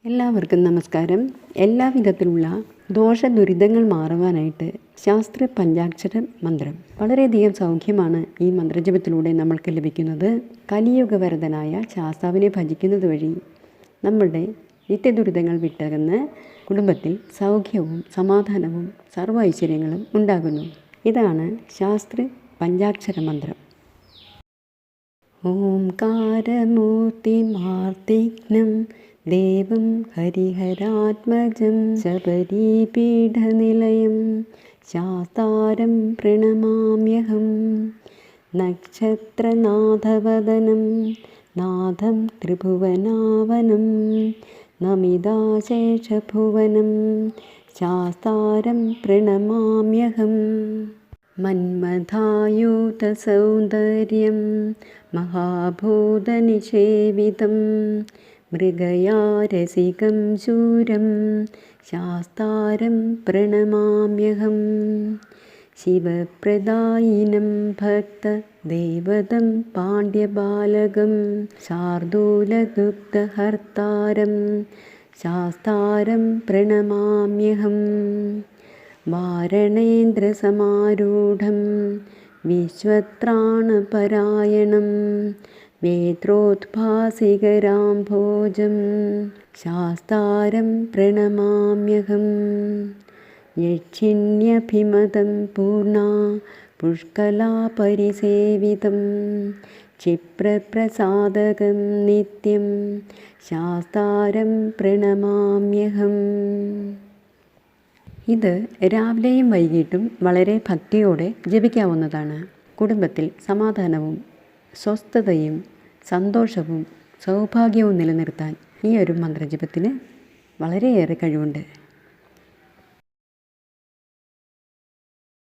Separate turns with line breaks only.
എല്ലാവർക്കും നമസ്കാരം. എല്ലാവിധത്തിലുള്ള ദോഷദുരിതങ്ങൾ മാറുവാനായിട്ട് ശാസ്ത്ര പഞ്ചാക്ഷര മന്ത്രം വളരെയധികം സൗഖ്യമാണ് ഈ മന്ത്രജപത്തിലൂടെ നമ്മൾക്ക് ലഭിക്കുന്നത്. കലിയുഗവരദനായ ശാസ്താവിനെ ഭജിക്കുന്നത് വഴി നമ്മളുടെ നിത്യദുരിതങ്ങൾ വിട്ടകന്ന് കുടുംബത്തിൽ സൗഖ്യവും സമാധാനവും സർവ്വ ഐശ്വര്യങ്ങളും ഉണ്ടാകുന്നു. ഇതാണ് ശാസ്ത്ര പഞ്ചാക്ഷര മന്ത്രം. ഓംകാരമൂർത്തിമാർത്തിഘ്നം ദേവം ഹരിഹരാത്മജം ശബരീപീഠനിലയം ശാസ്താരം പ്രണമാമ്യഹം. നക്ഷത്രനാഥവദനം നാഥം ത്രിഭുവനാവനം നമിതാശേഷഭുവനം ശാസ്താരം പ്രണമാമ്യഹം. മന്മഥായൂതസൗന്ദര്യം മഹാഭൂതനിഷേവിതം മൃഗയാരസികം ശൂരം ശാസ്താരം പ്രണമാമ്യഹം. ശിവപ്രദായിനം ഭക്തദേവതം പാണ്ഡ്യബാലകം ശാർദൂലദുഗ്ധഹർത്താരം ശാസ്താരം പ്രണമാമ്യഹം. വാരണേന്ദ്രസമാരൂഢം വിശ്വത്രാണപരായണം വേത്രോദ്ഭാസികരാംഭോജം ശാസ്താരം പ്രണമാമ്യഹം. യക്ഷിണ്യഭിമതം പൂർണ്ണ പുഷ്കലാപരിസേവിതം ക്ഷിപ്രപ്രസാദകം നിത്യം ശാസ്താരം പ്രണമാമ്യഹം. ഇത് രാവിലെയും വൈകിട്ടും വളരെ ഭക്തിയോടെ ജപിക്കാവുന്നതാണ്. കുടുംബത്തിൽ സമാധാനവും സ്വസ്ഥതയും സന്തോഷവും സൗഭാഗ്യവും നിലനിർത്താൻ ഈ ഒരു മന്ത്രജപത്തിന് വളരെയേറെ കഴിവുണ്ട്.